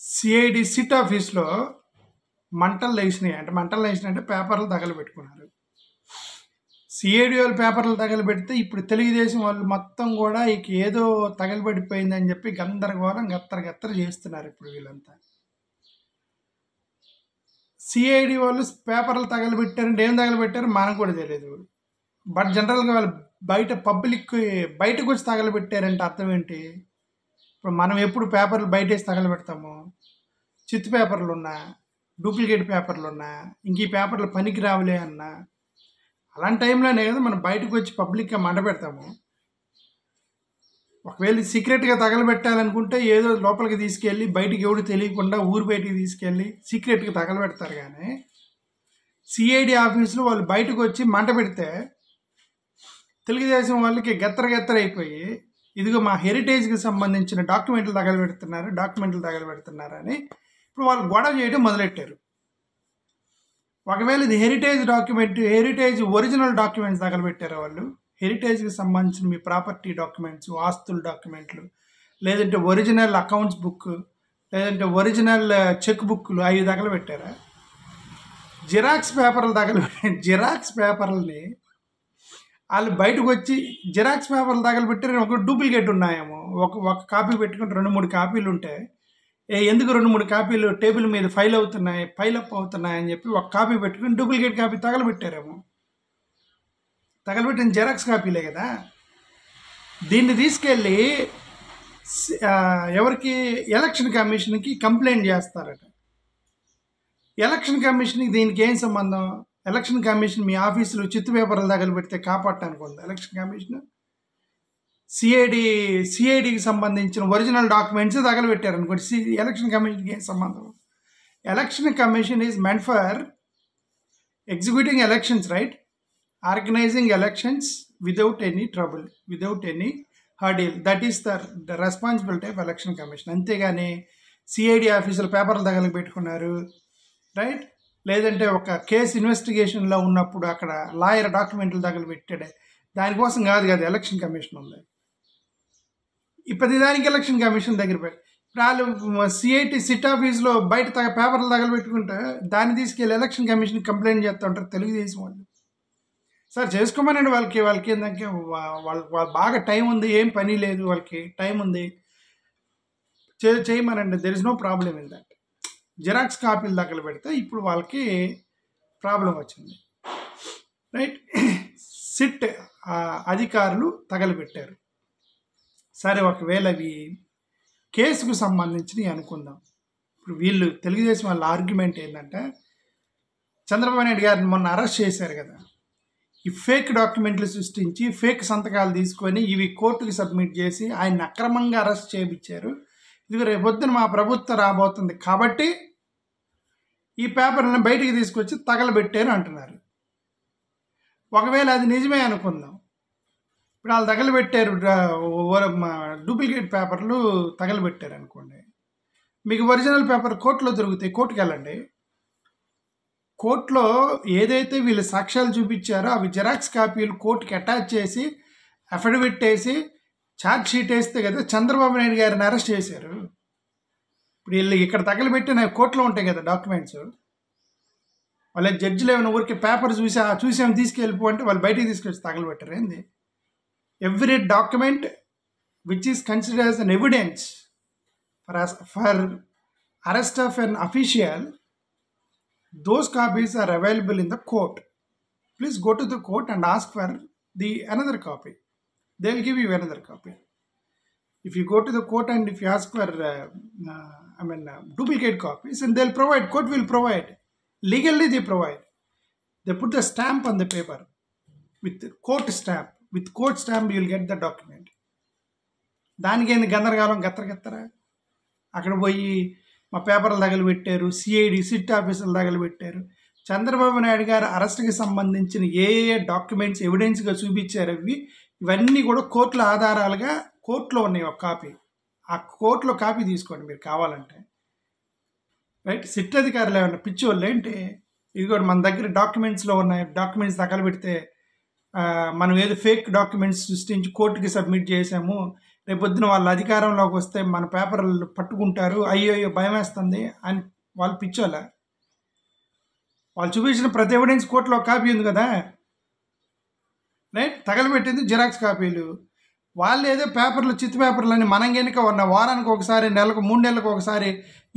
CID SIT ఆఫీస్లో మంటలు లేచినాయి. అంటే పేపర్లు తగలబెట్టుకున్నారు. సిఐడి వాళ్ళు పేపర్లు తగలబెడితే ఇప్పుడు తెలుగుదేశం వాళ్ళు మొత్తం కూడా ఇక ఏదో తగలబడిపోయిందని చెప్పి గందరగోళం గత్తర చేస్తున్నారు ఇప్పుడు వీళ్ళంతా. సిఐడి వాళ్ళు పేపర్లు తగలబెట్టారంటే ఏం తగలబెట్టారో మనకు కూడా తెలియదు. బట్ జనరల్గా వాళ్ళు బయటకు వచ్చి తగలబెట్టారంటే అర్థం ఏంటి? ఇప్పుడు మనం ఎప్పుడు పేపర్లు బయటేసి తగలబెడతాము, చిత్తు పేపర్లు ఉన్నా, డూప్లికేట్ పేపర్లు ఉన్నా, ఇంక ఈ పేపర్లు పనికి రావులే అన్నా, అలాంటి టైంలోనే కదా మనం బయటకు వచ్చి పబ్లిక్గా మంట పెడతాము. ఒకవేళ సీక్రెట్గా తగలబెట్టాలనుకుంటే ఏదో లోపలికి తీసుకెళ్ళి బయటికి ఎవడు తెలియకుండా ఊరు బయటికి తీసుకెళ్ళి సీక్రెట్గా తగలబెడతారు. కానీ సిఐడి ఆఫీసులో వాళ్ళు బయటకు వచ్చి మంట పెడితే తెలుగుదేశం వాళ్ళకి గెత్తర అయిపోయి ఇదిగో మా హెరిటేజ్కి సంబంధించిన డాక్యుమెంట్లు తగలబెడుతున్నారు అని ఇప్పుడు వాళ్ళు గొడవ చేయడం మొదలెట్టారు. ఒకవేళ ఇది హెరిటేజ్ ఒరిజినల్ డాక్యుమెంట్స్ తగలబెట్టారు వాళ్ళు, హెరిటేజ్కి సంబంధించిన మీ ప్రాపర్టీ డాక్యుమెంట్స్, ఆస్తుల డాక్యుమెంట్లు, లేదంటే ఒరిజినల్ అకౌంట్స్ బుక్, లేదంటే ఒరిజినల్ చెక్ బుక్లు అవి తగలబెట్టారా? జిరాక్స్ పేపర్లని వాళ్ళు బయటకు వచ్చి జిరాక్స్ పేపర్లు తగలబెట్టారు. ఒక డూప్లికేట్ ఉన్నాయేమో, ఒక కాపీ పెట్టుకుని 2-3 కాపీలు ఉంటే ఎందుకు 2-3 కాపీలు టేబుల్ మీద ఫైల్ అప్ అవుతున్నాయని చెప్పి ఒక కాపీ పెట్టుకుని డూప్లికేట్ కాపీ తగలబెట్టారేమో. తగలబెట్టిన జిరాక్స్ కాపీలే కదా. దీన్ని తీసుకెళ్ళి ఎవరికి? ఎలక్షన్ కమిషన్కి కంప్లైంట్ చేస్తారట. ఎలక్షన్ కమిషన్కి దీనికి ఏం సంబంధం? ఎలక్షన్ కమిషన్ మీ ఆఫీసులో చిత్తు పేపర్లు తగలబెడితే కాపాడటానికి ఉంది ఎలక్షన్ కమిషన్. సిఐడికి సంబంధించిన ఒరిజినల్ డాక్యుమెంట్స్ తగలబెట్టారు అనుకోండి, ఎలక్షన్ కమిషన్కి ఏం సంబంధం? Election commission is meant for executing elections, right? Organizing elections without any trouble, without any hurdle. That is the responsibility of election commission. అంతేగాని సిఐడి ఆఫీసులో పేపర్లు తగలబెట్టుకున్నారు, రైట్? లేదంటే ఒక కేసు ఇన్వెస్టిగేషన్లో ఉన్నప్పుడు అక్కడ లాయర్ డాక్యుమెంట్లు తగలబెట్టాడే, దానికోసం కాదు ఎలక్షన్ కమిషన్ ఉంది. ప్రతిదానికి ఎలక్షన్ కమిషన్ దగ్గర వాళ్ళు సిఐటి సిట్ ఆఫీస్లో బయట పేపర్లు తగలబెట్టుకుంటే దాన్ని తీసుకెళ్ళి ఎలక్షన్ కమిషన్కి కంప్లైంట్ చేస్తూ ఉంటారు తెలుగుదేశం వాళ్ళు. సార్ చేసుకోమనండి, వాళ్ళకి ఏంటంటే వాళ్ళ బాగా టైం ఉంది, ఏం పని లేదు, వాళ్ళకి టైం ఉంది, చేయమనండి. There is no problem in that. Xerox కాపీలు తగలబెడితే ఇప్పుడు వాళ్ళకి ప్రాబ్లం వచ్చింది, రైట్? సిట్ అధికారులు తగలబెట్టారు. సరే, ఒకవేళ అవి కేసుకు సంబంధించినవి అనుకుందాం. ఇప్పుడు వీళ్ళు తెలుగుదేశం వాళ్ళ ఆర్గ్యుమెంట్ ఏంటంటే, చంద్రబాబు నాయుడు గారిని మొన్న అరెస్ట్ చేశారు కదా, ఈ ఫేక్ డాక్యుమెంట్లు సృష్టించి ఫేక్ సంతకాలు తీసుకొని ఇవి కోర్టుకి సబ్మిట్ చేసి ఆయన్ని అక్రమంగా అరెస్ట్ చేయించారు. ఇది రేపొద్దున మా ప్రభుత్వం రాబోతుంది కాబట్టి ఈ పేపర్లను బయటికి తీసుకొచ్చి తగలబెట్టారు అంటున్నారు. ఒకవేళ అది నిజమే అనుకుందాం, ఇప్పుడు వాళ్ళు తగలబెట్టారు, డూప్లికేట్ పేపర్లు తగలబెట్టారు అనుకోండి, మీకు ఒరిజినల్ పేపర్ కోర్టులో దొరుకుతాయి, కోర్టుకు వెళ్ళండి. కోర్టులో ఏదైతే వీళ్ళు సాక్ష్యాలు చూపించారో అవి జిరాక్స్ కాపీలు కోర్టుకి అటాచ్ చేసి అఫిడవిట్ వేసి ఛార్జ్ షీట్ వేస్తే కదా చంద్రబాబు నాయుడు గారిని అరెస్ట్ చేశారు. ఇప్పుడు వీళ్ళు ఇక్కడ తగలబెట్టిన కోర్టులో ఉంటాయి కదా డాక్యుమెంట్స్, వాళ్ళ జడ్జిలు ఏమైనా ఊరికి పేపర్ చూసాము తీసుకెళ్ళిపోంటే వాళ్ళు బయటికి తీసుకొచ్చి తగలబెట్టారు ఏంది? Every document which is considered as an evidence for arrest of an official, those copies are available in the court. Please go to the court and ask for another copy. They will give you another copy. If you go to the court and if you ask for duplicate copies, and they'll provide, court will provide. Legally they provide. They put the stamp on the paper with court stamp. With court stamp you will get the document. దానికి ఏంది గందరగోళం గత్తర అక్కడ పోయి మా పేపర్లు తగలబెట్టారు, CID SIT ఆఫీసులు తగలబెట్టారు. చంద్రబాబు నాయుడు గారు అరెస్ట్కి సంబంధించిన ఏ డాక్యుమెంట్స్ ఎవిడెన్స్గా చూపించారు ఇవన్నీ కూడా కోర్టుల ఆధారాలుగా కోర్టులో ఉన్నాయి. ఒక కాపీ, ఆ కోర్టులో కాపీ తీసుకోండి మీరు కావాలంటే, రైట్? సిట్ అధికారులు ఏమన్నా పిచ్చోళ్ళు ఏంటి? ఇది కూడా మన దగ్గర డాక్యుమెంట్స్లో ఉన్నాయి, డాక్యుమెంట్స్ తగలబెడితే మనం ఏదో ఫేక్ డాక్యుమెంట్స్ సృష్టించి కోర్టుకి సబ్మిట్ చేసాము, రేపొద్దున వాళ్ళ అధికారంలోకి వస్తే మన పేపర్లు పట్టుకుంటారు, అయ్యో భయం వేస్తుంది అని వాళ్ళు పిచ్చోళ్ళ. వాళ్ళు చూపించిన ప్రతి ఎవిడెన్స్ కోర్టులో కాపీ ఉంది కదా, రైట్. తగలబెట్టింది జిరాక్స్ కాపీలు. వాళ్ళు ఏదో పేపర్లు చిత్తు పేపర్లు అని మనం కనుక ఉన్న వారానికి ఒకసారి, నెలకు 3 నెలలకు ఒకసారి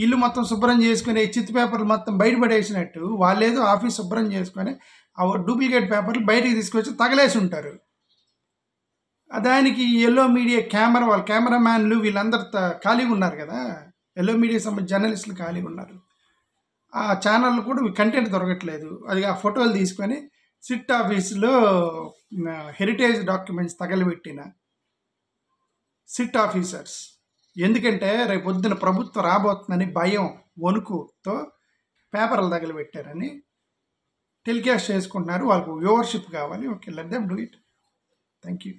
ఇల్లు మొత్తం శుభ్రం చేసుకుని చిత్తు పేపర్లు మొత్తం బయటపడేసినట్టు వాళ్ళు ఏదో ఆఫీస్ శుభ్రం చేసుకొని ఆ డూప్లికేట్ పేపర్లు బయటికి తీసుకొచ్చి తగలేసి ఉంటారు. దానికి ఎల్లో మీడియా వాళ్ళ కెమెరామ్యాన్లు వీళ్ళందరూ ఖాళీగా ఉన్నారు కదా, ఎల్లో మీడియా సంబంధించిన జర్నలిస్టులు ఖాళీగా ఉన్నారు. ఆ ఛానళ్ళు కూడా కంటెంట్ దొరకట్లేదు. అది ఆ ఫోటోలు తీసుకొని సిట్ ఆఫీసులో హెరిటేజ్ డాక్యుమెంట్స్ తగలబెట్టిన సిట్ ఆఫీసర్స్. ఎందుకంటే రేపు పొద్దున ప్రభుత్వం రాబోతుందని భయం, వణుకుతో పేపర్లు తగలబెట్టారని టెలికాస్ట్ చేసుకుంటున్నారు. వాళ్ళకు వ్యూవర్షిప్ కావాలి. Okay, let them do it. Thank you.